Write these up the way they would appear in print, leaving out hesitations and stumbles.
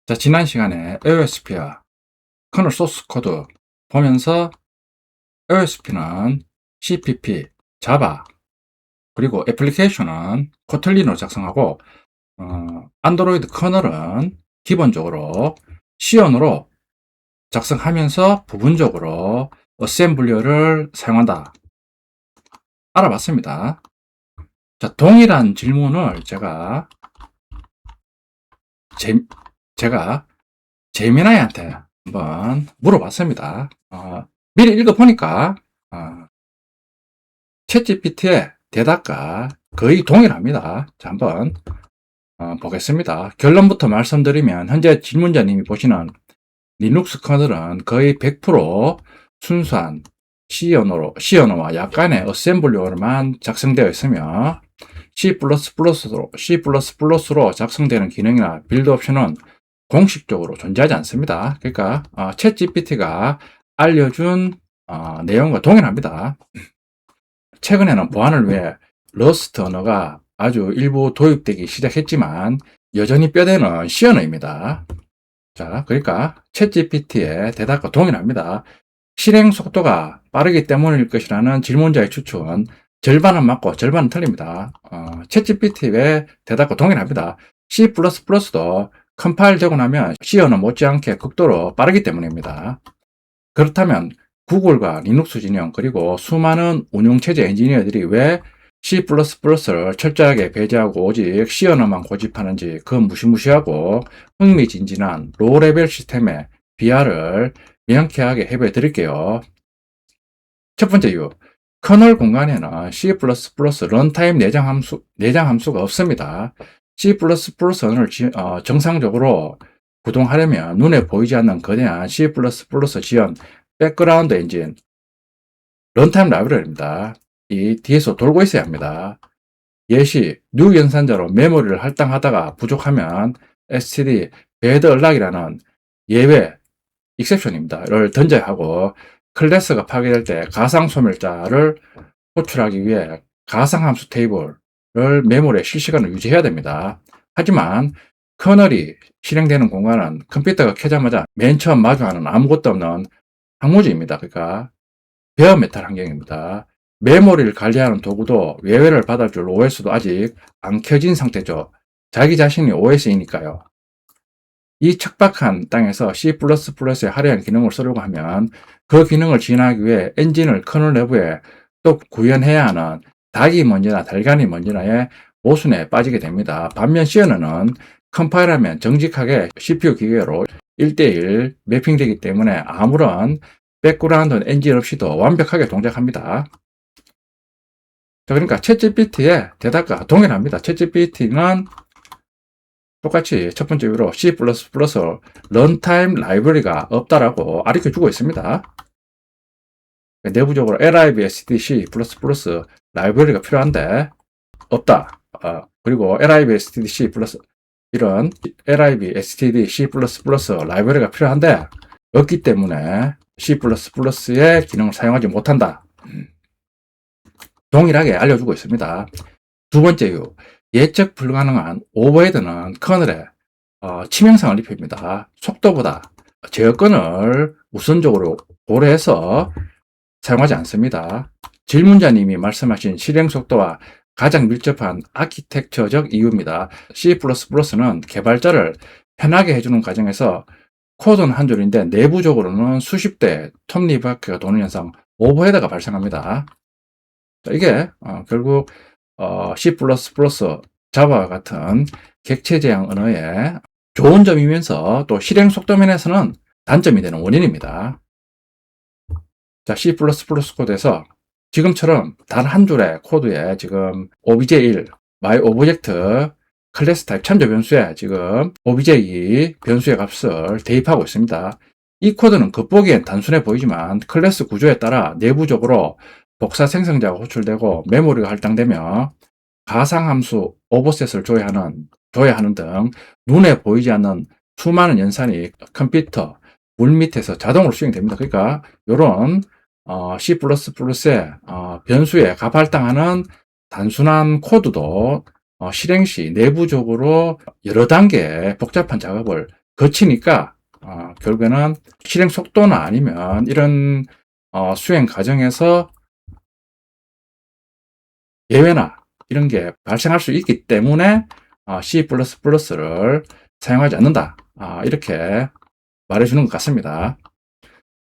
자, 지난 시간에 OSP와 커널 소스 코드 보면서 OSP는 CPP, 자바, 그리고 애플리케이션은 코틀린으로 작성하고 안드로이드 커널은 기본적으로 시언으로 작성하면서 부분적으로 어셈블리어를 사용한다. 알아봤습니다. 자, 동일한 질문을 제가 제미나이한테 한번 물어봤습니다. 미리 읽어보니까 챗GPT의 대답과 거의 동일합니다. 자, 한번 보겠습니다. 결론부터 말씀드리면 현재 질문자님이 보시는 리눅스 커널은 거의 100% 순수한 C 언어와 약간의 어셈블리어로만 작성되어 있으며 C++로 작성되는 기능이나 빌드 옵션은 공식적으로 존재하지 않습니다. 그러니까 챗GPT가 알려준 내용과 동일합니다. 최근에는 보안을 위해 러스트 언어가 아주 일부 도입되기 시작했지만 여전히 뼈대는 C 언어입니다. 자, 그러니까 챗GPT의 대답과 동일합니다. 실행 속도가 빠르기 때문일 것이라는 질문자의 추측은 절반은 맞고 절반은 틀립니다. 챗GPT의 대답과 동일합니다. C++도 컴파일 되고 나면 C 언어 못지않게 극도로 빠르기 때문입니다. 그렇다면 구글과 리눅스 진영 그리고 수많은 운영체제 엔지니어들이 왜 C++를 철저하게 배제하고 오직 C 언어만 고집하는지 그 무시무시하고 흥미진진한 로레벨 시스템의 비하를 명쾌하게 해부해 드릴게요. 첫 번째 이유, 커널 공간에는 C++ 런타임 내장 함수가 없습니다. C++를 정상적으로 구동하려면 눈에 보이지 않는 거대한 C++ 지원 백그라운드 엔진 런타임 라이브러리입니다. 이 뒤에서 돌고 있어야 합니다. 예시 뉴 연산자로 메모리를 할당하다가 부족하면 std 배드 언락이라는 예외 exception입니다.를 던져야 하고 클래스가 파괴될 때 가상 소멸자를 호출하기 위해 가상함수 테이블을 메모리에 실시간으로 유지해야 됩니다. 하지만 커널이 실행되는 공간은 컴퓨터가 켜자마자 맨 처음 마주하는 아무것도 없는 항무지입니다. 그러니까 베어메탈 환경입니다. 메모리를 관리하는 도구도 예외를 받아줄 OS도 아직 안 켜진 상태죠. 자기 자신이 OS이니까요. 이 척박한 땅에서 C++의 화려한 기능을 쓰려고 하면 그 기능을 지원하기 위해 엔진을 커널 내부에 또 구현해야 하는 닭이 뭔지나 달걀이 뭔지나의 모순에 빠지게 됩니다. 반면 C언어는 컴파일하면 정직하게 CPU 기계로 1대1 매핑되기 때문에 아무런 백그라운드 엔진 없이도 완벽하게 동작합니다. 자, 그러니까 챗GPT의 대답과 동일합니다. 챗GPT는 똑같이 첫 번째 이유로 C++ 런타임 라이브러리가 없다라고 알려주고 있습니다. 내부적으로 libstdc++ 라이브러리가 필요한데 없다. 그리고 libstdc 이런 libstdc++ 라이브러리가 필요한데 없기 때문에 C++의 기능을 사용하지 못한다. 동일하게 알려주고 있습니다. 두 번째 이유, 예측 불가능한 오버헤드는 커널에 치명상을 입힙니다. 속도보다 제어권을 우선적으로 고려해서 사용하지 않습니다. 질문자님이 말씀하신 실행 속도와 가장 밀접한 아키텍처적 이유입니다. C++는 개발자를 편하게 해주는 과정에서 코드는 한 줄인데 내부적으로는 수십 대 톱니바퀴가 도는 현상, 오버헤드가 발생합니다. 이게 결국 C++, 자바와 같은 객체 지향 언어의 좋은 점이면서 또 실행 속도 면에서는 단점이 되는 원인입니다. 자, C++ 코드에서 지금처럼 단 한 줄의 코드에 지금 obj1, myObject, 클래스 타입 참조 변수에 지금 obj 변수의 값을 대입하고 있습니다. 이 코드는 겉보기엔 단순해 보이지만 클래스 구조에 따라 내부적으로 복사 생성자가 호출되고 메모리가 할당되며 가상함수 오버셋을 조회하는 등 눈에 보이지 않는 수많은 연산이 컴퓨터 물 밑에서 자동으로 수행됩니다. 그러니까 이런 C++의 변수에 값 할당하는 단순한 코드도 실행 시 내부적으로 여러 단계의 복잡한 작업을 거치니까 결국에는 실행 속도나 아니면 이런 수행 과정에서 예외나 이런 게 발생할 수 있기 때문에 C++를 사용하지 않는다. 이렇게 말해주는 것 같습니다.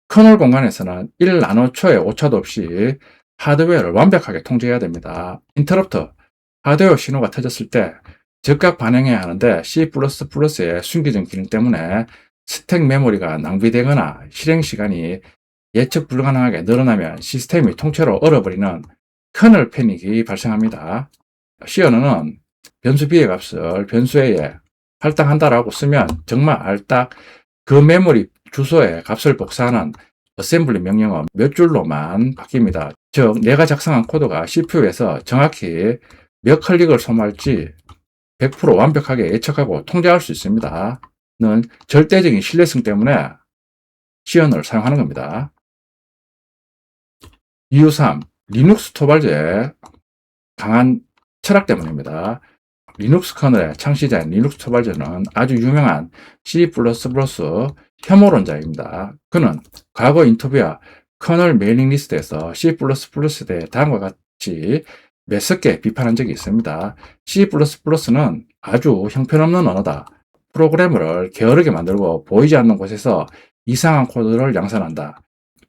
커널 공간에서는 1나노초의 오차도 없이 하드웨어를 완벽하게 통제해야 됩니다. 인터럽트, 하드웨어 신호가 터졌을 때 즉각 반영해야 하는데 C++의 순기능 기능 때문에 스택 메모리가 낭비되거나 실행 시간이 예측 불가능하게 늘어나면 시스템이 통째로 얼어버리는 커널 패닉이 발생합니다. C 언어는 변수 B의 값을 변수 A에 할당한다라고 쓰면 정말 알딱 그 메모리 주소에 값을 복사하는 어셈블리 명령어 몇 줄로만 바뀝니다. 즉, 내가 작성한 코드가 CPU에서 정확히 몇 클릭을 소모할지 100% 완벽하게 예측하고 통제할 수 있습니다. 는 절대적인 신뢰성 때문에 C 언어를 사용하는 겁니다. 이유 3. 리눅스 토발제의 강한 철학 때문입니다. 리눅스 커널의 창시자인 리눅스 토발제는 아주 유명한 C++ 혐오론자입니다. 그는 과거 인터뷰와 커널 메일링 리스트에서 C++에 대해 다음과 같이 몇십 개 비판한 적이 있습니다. C++는 아주 형편없는 언어다. 프로그래머를 게으르게 만들고 보이지 않는 곳에서 이상한 코드를 양산한다.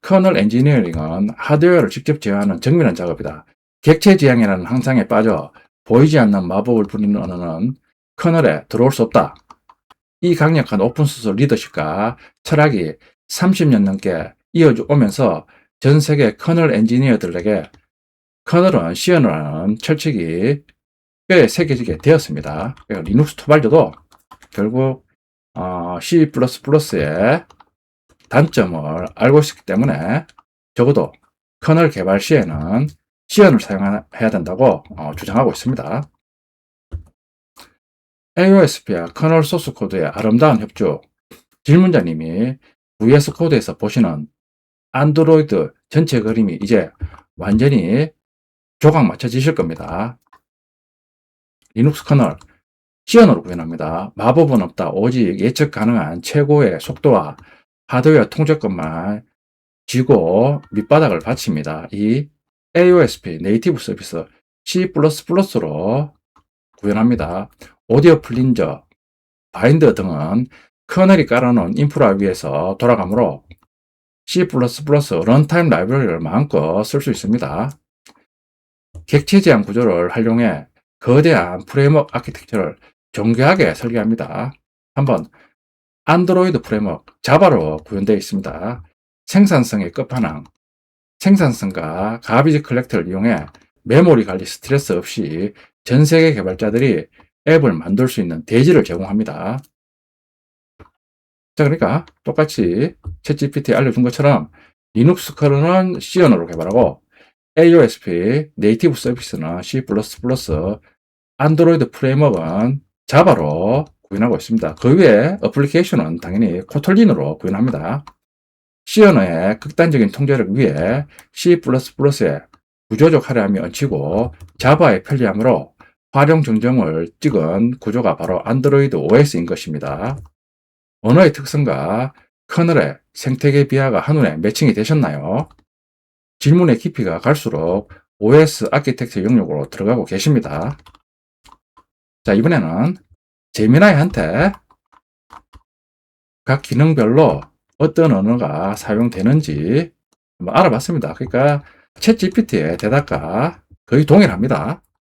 커널 엔지니어링은 하드웨어를 직접 제어하는 정밀한 작업이다. 객체지향이라는 항상에 빠져 보이지 않는 마법을 부리는 언어는 커널에 들어올 수 없다. 이 강력한 오픈소스 리더십과 철학이 30년 넘게 이어오면서 전 세계 커널 엔지니어들에게 커널은 C 언어라는 철칙이 꽤 새겨지게 되었습니다. 리눅스 토발저도 결국 C++의 단점을 알고 있기 때문에 적어도 커널 개발 시에는 C 언어를 사용해야 된다고 주장하고 있습니다. AOSP와 커널 소스 코드의 아름다운 협조. 질문자님이 VS 코드에서 보시는 안드로이드 전체 그림이 이제 완전히 조각 맞춰지실 겁니다. 리눅스 커널 C 언어로 구현합니다. 마법은 없다. 오직 예측 가능한 최고의 속도와 하드웨어 통제권만 쥐고 밑바닥을 받칩니다. 이 AOSP 네이티브 서비스 C++로 구현합니다. 오디오 플린저, 바인더 등은 커널이 깔아놓은 인프라 위에서 돌아가므로 C++ 런타임 라이브러리를 마음껏 쓸 수 있습니다. 객체 제한 구조를 활용해 거대한 프레임워크 아키텍처를 정교하게 설계합니다. 한번 안드로이드 프레임워크 자바로 구현되어 있습니다. 생산성의 끝판왕, 생산성과 가비지 컬렉터를 이용해 메모리 관리 스트레스 없이 전 세계 개발자들이 앱을 만들 수 있는 대지를 제공합니다. 자, 그러니까 똑같이 챗GPT에 알려준 것처럼 리눅스 커널은 C 언어로 개발하고 AOSP 네이티브 서비스는 C++, 안드로이드 프레임워크는 자바로 구현하고 있습니다. 그 외에 어플리케이션은 당연히 코털린으로 구현합니다. C 언어의 극단적인 통제를 위해 C++의 구조적 화려함이 얹히고 자바의 편리함으로 활용 정정을 찍은 구조가 바로 안드로이드 OS인 것입니다. 언어의 특성과 커널의 생태계 비하가 한눈에 매칭이 되셨나요? 질문의 깊이가 갈수록 OS 아키텍처 영역으로 들어가고 계십니다. 자, 이번에는 제미나이한테 각 기능별로 어떤 언어가 사용되는지 한번 알아봤습니다. 그러니까 챗GPT의 대답과 거의 동일합니다.